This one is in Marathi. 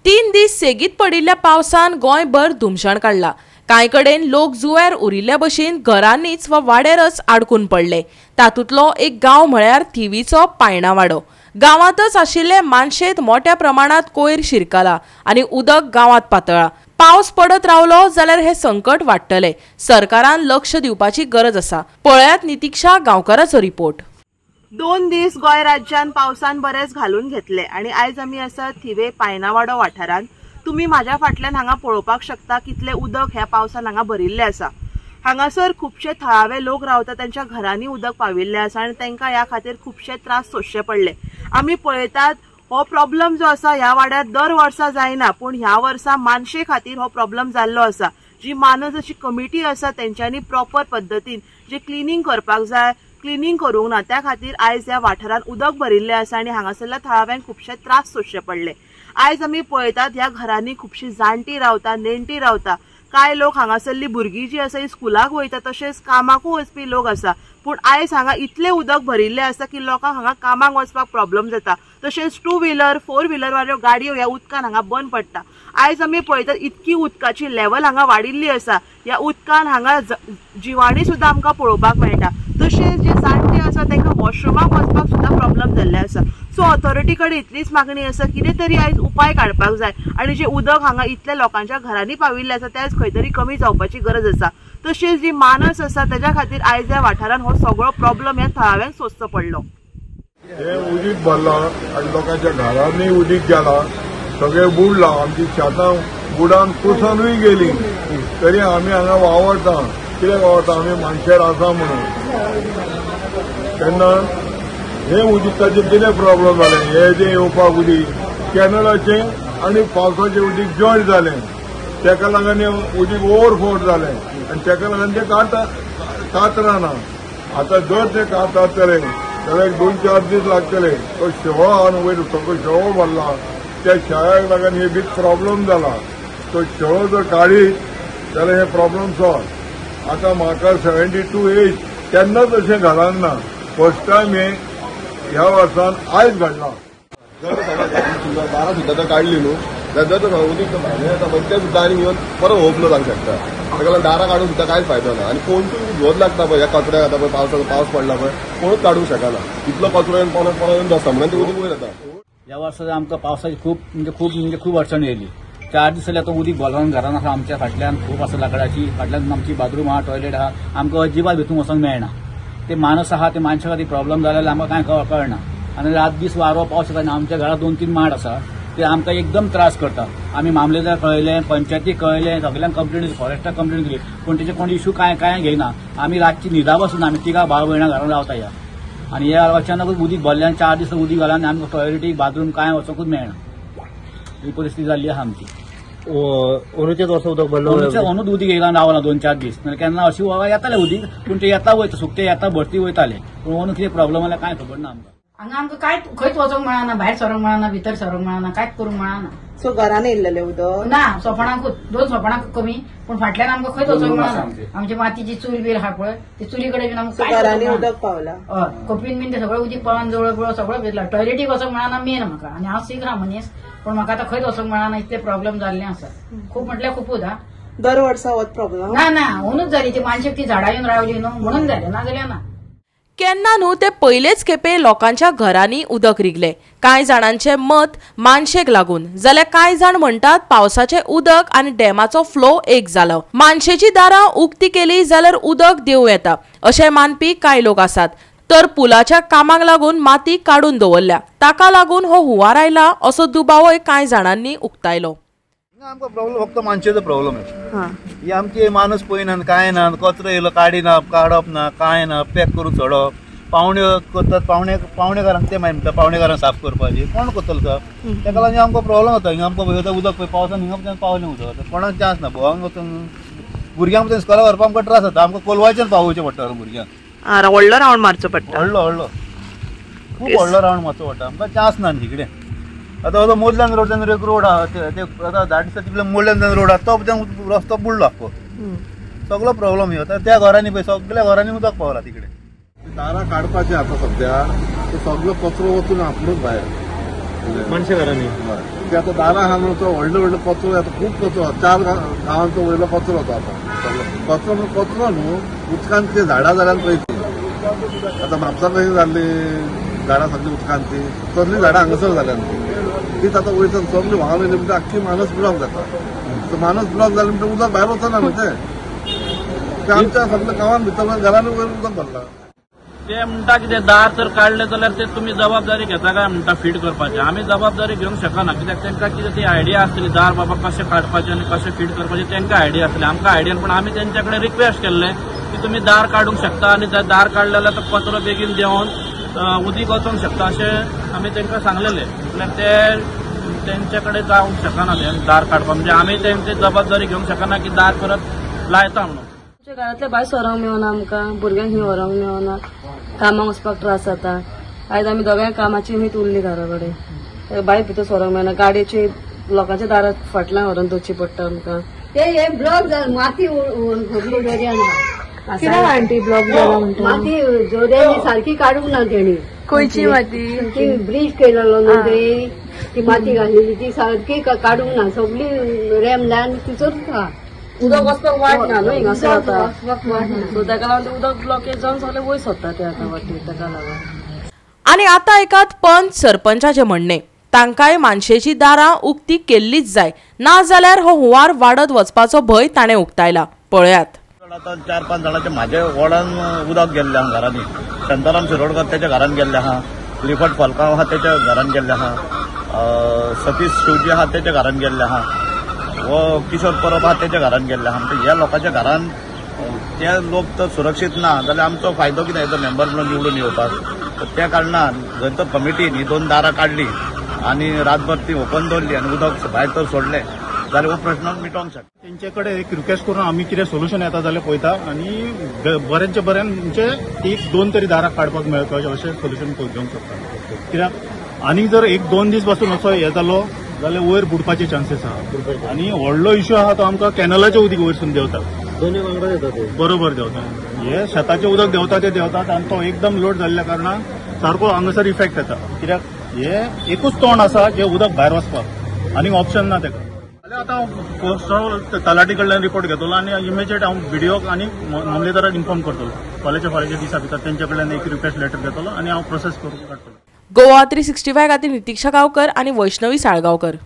3 दीस सेगीत पडिल्ल्या पावसान गोंयभर धुमशाण काडला। कांय कडेन लोक जुंव्यार उरिल्ल्या भशेन घरांनीच वा वाड्यारच आडकून पडले। तातूंतलो एक गांव म्हळ्यार थिवीचो पायणा वाडो। गांवांतच आशिल्ले मानशेत मोठ्या प्रमाणात कोयर शिरकला आनी उदक गांवांत पातळ्ळा। पावस पडत रावलो जाल्यार हे संकट वाडटले। सरकारान लक्ष दिवपाची गरज आसा। पळयात नितीक्षा गांवकाराचो रिपोर्ट। 2 दीस गोंय राज्यान पावसान बरेच घालून घेतले आणि आयज आमी आसा थिवे पायणावाडो वाठारान। तुम्ही माझ्या फाटल्यान हांगा पळोवपाक शकता कितले उदक ह्या पावसान हांगा भरिल्ले आसा। हांगासर खुबशे थळावे लोक रावता, त्यांच्या घरांनी उदक पाविल्ले आसा आणि तांकां ह्या खातीर खुबशे त्रास सोंसचे पडले। आमी पळयतात हो प्रॉब्लेम जो आसा ह्या वाड्यात दर वर्सा जायना, पण ह्या वर्सा मानशे खातीर हो प्रॉब्लेम जाल्लो आसा। जी मानसाची कमिटी आसा त्यांच्यानी प्रॉपर पद्धतीन जे क्लिनिंग करपाक जाय क्लिनिंग करूंक ना, त्या खातीर आयज ह्या वाठारान उदक भरिल्ले आसा आणि हांगासरल्या थळाव्यांक खुबशे त्रास सोंसचे पडले। आयज आमी पळयतात ह्या घरांनी खुबशी जाणटी रावता, नेणटी रावता। काय लोक हांगासरली भुरगीं जी आसा स्कुलाक वयता, तशेंच कामाकूय वचपी लोक आसा। पण आयज हांगा इतले उदक भरिल्ले आसा की लोकांक हांगा कामाक वचपाक प्रॉब्लेम जाता। तशेंच 2 व्हीलर 4 व्हीलर वाल्यो गाडयो ह्या उदकान हांगा बंद पडटा। आयज आमी पळयतात इतकी उदकाची लेवल हांगा वाडिल्ली आसा। ह्या उदकान हांगा जिवाणी सुद्दां आमकां पळोवपाक मेळटा। तशेंच जे जाणटे आसा तांकां वॉशरूमाक वचपाक सुद्दां प्रॉब्लेम जाल्ले आसा। सो ऑथॉरिटी कडेन इतलीच मागणी आसा, कितें तरी आयज उपाय काडपाक जाय आणि जे उदक हांगा इतल्या लोकांच्या घरांनी पाविल्ले आसा ते खंय तरी कमी जावपाची गरज आसा। तशेंच जी मानस आसा त्याच्या खातीर आयज ह्या वाठारान हो सगळो प्रॉब्लेम ह्या थळाव्यांक सोंसचो पडलो। हे उदीक भरला आणि लोकांच्या घरांनी उदीक गेला, सगळे बुडला। आमची शेतां बुडान कुसनूय गेली, तरी आमी हांगा वावरता। कित्याक वावरता? आमी मानशेर आसा म्हणून। तेन्ना हे उदीकाचे कितें प्रॉब्लेम जालें? हे जे येवपाक उदीक कॅनलाचे आणि पावसाचे उदीक जॉयंट जालें, तेका लागून हे उदीक ओवरफ्लो जालें आणि तेका लागून ते कातराना। आतां जर ते कातरतले जाल्यार 2-4 दीस लागतले। तो शेळो आनी वयर सगळो शेळो भरला, त्या शेळ्याक लागून हे बीग प्रॉब्लेम जाला। तो शेळो जर काडीत जाल्यार हे प्रॉब्लेम सॉल्व। आता म्हाका 72 एज, तेन्नाच अशें घालूंक ना। फर्स्ट टायम हे ह्या वर्सान आयज घडला। दारां सुद्दां काडली न्हू, जाल्यार उदीक भायलें येता पण ते सुद्दां आनी येवन परत ओपलो जावंक शकता। ताका लागून दारां काडून सुद्दां कांयच फायदो ना। आनी कोणतूय झोल लागता पळय ह्या कचऱ्याक, आतां पळय पावस पडला पळय, कोणूच काडूंक शकना। इतलो कचरो येवन परत येवन बसता म्हणून ते उदीक वयर येता। ह्या वर्सा आमकां पावसाची खूब अडचण येयली। 4 दीस जाल्यार तो उदीक भरून घरान आसा आमच्या फाटल्यान खूब आसा लाकडाची। फाटल्यान आमची बाथरूम आहा, टॉयलेट आहा, आमकां अजिबात भितून वचोंक मेळना। ते मानस आहा ते मानशा खातीर प्रॉब्लेम जाल्यार आमकां कांय कळना। आनी रात दीस वारो पावस येता आनी आमच्या घरा 2-3 माड आसा, ते आमकां एकदम त्रास करता। आमी मामलेदार कळयलें, पंचायतीक कळयलें, सगळ्यांक कंप्लेंट फॉरेस्टाक कंप्लेंट दिली, पूण तेचे कोण इशू कांय घेयना। आमी रातची न्हिदा बसून आमी 3 भाव भयणां घरान रावता या। आनी ह्या अचानकूच उदीक भरल्यान 4 दीस उदीक घाला आनी आमकां टॉयलेटीक बाथरूम कांय वचोंकूच मेळना। ही परिस्थिती जाल्ली आहा आमची। अंदूचेच वर्सा उदक भरलो, अंदूच उदीक येयला रावला 2-4 दीस। केन्ना अशी येताले उदीक, पूण ते येता वयता, सुकते येता भरती वयताले। पूण अंदू कितें प्रॉब्लेम जाल्यार कांय खबर ना आमकां। हांगा आमकां कांयच खंयच वचोंक मेळना, भायर सरोंक मेळना, भितर सरोंक मेळना, कांयच करूंक मेळना। सो घरान येयल्लें उदक ना, सोपणाकूच 2 सोपणाक कमी, पण फाटल्यान आमकां खंयच वचोंक मेळना। आमची मातीची चूल बील आहा पळय, ती चुली कडेन बीन आमकां घरांनी उदक पावला। हय, कपीन बीन ते सगळें उदीक पावन जवळ सगळं भिजला। टॉयलेटीक वचोंक मेळना मेन म्हाका, आनी हांव सिक आहा मनीस, पण म्हाका आतां खंयच वचोंक मेळना, इतले प्रॉब्लेम जाल्ले आसा। खूब म्हटल्यार खूबच हा। दर वर्सा होच प्रॉब्लेम? ना, होनूच जाली ती मानशेक ती झाडां येवन रावली न्हू म्हणून जालें, ना जाल्यार ना। केन्ना न्हू ते पयलेच खेपे लोकांच्या घरांनी उदक रिगले। कांय जाणांचे मत मानशेक लागून, जाल्यार कांय जाण म्हणटात पावसाचे उदक आनी डॅमाचो फ्लो एक जालो। मानशेची दारां उक्ती केली जाल्यार उदक देंव येता अशें मानपी कांय लोक आसात। तर पुलाच्या कामाक लागून माती काडून दवरल्या, ताका लागून हो हुंवार आयला असो दुबावय कांय जाणांनी उक्तायलो। आमकां प्रॉब्लेम फक्त मानशेचो प्रॉब्लेम आहे। ही आमची माणूस पळयना, कांय ना, कचरो येयलो काडिना, काडप ना, कांय ना, पॅक करून सोडप। पावणे करतात, पावणेकारांक ते मागीर म्हणटा पावणेकारांक साफ करपाची, कोण करतलो साफ? ताका लागून आमकां प्रॉब्लेम जाता। हिंगा आमकां वयता उदक पळय पावसान हिंगा पावलें उदक, कोणाक चान्स ना भोंवंक वचूंक। भुरग्यांक पळय स्कॉलाक व्हरपाक आमकां त्रास जाता, आमकां कोलवाच्यान पावोवचें पडटा भुरग्यांक। व्हडलो रावंड मारचो पडटा। व्हडलो खूब व्हडलो रावंड मारचो पडटा, आमकां चान्स ना तिकडे। आता मोदल्यान रोडान एक रोड आहा, ते आता 10 दिसा तितले मोदल्यान रोड आहा, तो रस्तो बुडलो आख्खो। सगळो प्रॉब्लेम हे आता त्या घरांनी पळय सगळ्या घरांनी उदक पावला तिकडे। दारां काडपाचें आतां सध्या, तो सगळो कचरो वचून आपणूच भायर। मानशे घरांनी ते आता दारा हा तो व्हडलो कचरो आता खूप कचरो 4 गावांचो वयलो कचरो होता आता कचरो न्हू उदकांत ते झाडां पळयती आता म्हापसा कशी जाल्ली झाडां सगळी उदकांत तसली झाडां हांगासर जाल्यात तीच आता वयता सगळी व्हांव येयली म्हणजे आख्खी मानस ब्लॉक जाता मानस ब्लॉक जाले म्हणजे उदक भायर वचना न्हू ते आमच्या सगळ्या गांवांत भितर घरांनी वयर उदक भरला ते म्हणटा कितें दार जर काडले जाल्यार ते तुमी जबाबदारी घेता काय म्हणटा फीट करपाचें आमी जबाबदारी घेवंक शकना कित्याक तांकां कितें ती आयडिया आसतली दार बाबा कशें काडपाचें आनी कशें फीट करपाचें तांकां आयडिया आसतली आमकां आयडिया पण आमी तेंच्या कडेन रिक्वेस्ट केल्लें की तुमी दार काडूंक शकता आनी जर दार काडले जाल्यार तो कचरो बेगीन देंवन उदीक वचोंक शकता अशें आमी तांकां सांगलेलें म्हटल्यार ते तेंचे कडेन जावंक शकना तें दार काडपाक म्हणजे आमी तेंची जबाबदारी घेवंक शकना की दार परत लायता म्हणून घरांतल्या भायर सरोंक मेळना आमकां भुरग्यांक खंय व्हरोंक मेळना कामाक वचपाक त्रास जाता आयज आमी दोगांय कामाची मीत उरली घरा कडेन भायर भितर सरोंक मेळना गाडयेची लोकांच्या दारात फाटल्यान व्हरून दवरची पडटा आमकां ते हे ब्लॉक माती भरली दर्यान कित्याक आंटी ब्लॉक जाला म्हणटा माती जोड्यांनी सारखी काडूंक ना तेणी खंयची माती ती ब्रिज केलेलो न्हू ते ती माती घालिल्ली ती सारकी काडूंक ना सगळी रॅम लायन तिचोच आहा उदक वचपाक वाट ना न्हू हिंगासर जाता सो ताका लागून उदक ब्लॉकेज जावन सगळे वयर सरता ते आतां वाटेर ताका लागून आनी आतां एकात पंच सरपंचाचे म्हणणे तांकांय मानशेची दारां उक्ती केल्लीच जाय ना जाल्यार हो हुंवार वाडत वचपाचो भंय ताणें उक्तायला पळयात आता 4-5 जाणांचे म्हाजे वॉर्डान उदक गेल्ले आहा घरांनी शांताराम शिरोडकर त्याच्या घरान गेल्ले आहा लिफट फलकांव आहा त्याच्या घरान गेल्ले आहा सतीश शिवजी आहा त्याच्या घरान गेल्ले आहा व किशोर परब आहा त्याच्या घरान गेल्ले आहा म्हणजे ह्या लोकांच्या घरान ते लोक तर सुरक्षीत ना जाल्यार आमचो फायदो कितें येता मेंबर म्हणून निवडून येवपाक त्या कारणान जर तर कमिटीन ही 2 दारां काडली आनी रातभर ती ओपन दवरली आनी उदक भायर तर सोडलें जाल्यार हो प्रश्न मिटोवंक शकता तेंचे कडेन एक रिक्वेस्ट करून आमी कितें सोल्युशन येता जाल्यार पळयता आनी बऱ्यांचे बऱ्यान म्हणजे 1-2 तरी दारां काडपाक मेळटा अशें सोल्युशन घेवंक शकता कित्याक आनी जर 1-2 दीस पासून असो हे जालो जाल्यार वयर बुडपाचे चान्सेस आहा आनी व्हडलो इश्यू आहा तो आमकां कॅनलाचें उदीक वयरसून देंवता दोनूय वांगडा देता ते बरोबर देंवता हे शेताचें उदक देंवता ते देंवतात आनी तो एकदम लोड जाल्ल्या कारणान सारको हांगासर इफेक्ट येता कित्याक हे एकूच तोंड आसा जे उदक भायर वचपाक आनी ऑप्शन ना ताका जाल्यार आतां तलाटी कडल्यान रिपोर्ट घेतलो आनी इमिजिएट हांव व्हिडिओक आनी मामलेदाराक इन्फॉर्म करतलो फाल्याच्या दिसा भितर तेंच्या कडल्यान एक रिक्वेस्ट लेटर घेतलो आनी हांव प्रोसेस करून काडटलो गोवा 365 खातीर नितीक्षा गांवकर आनी वैष्णवी साळगांवकर.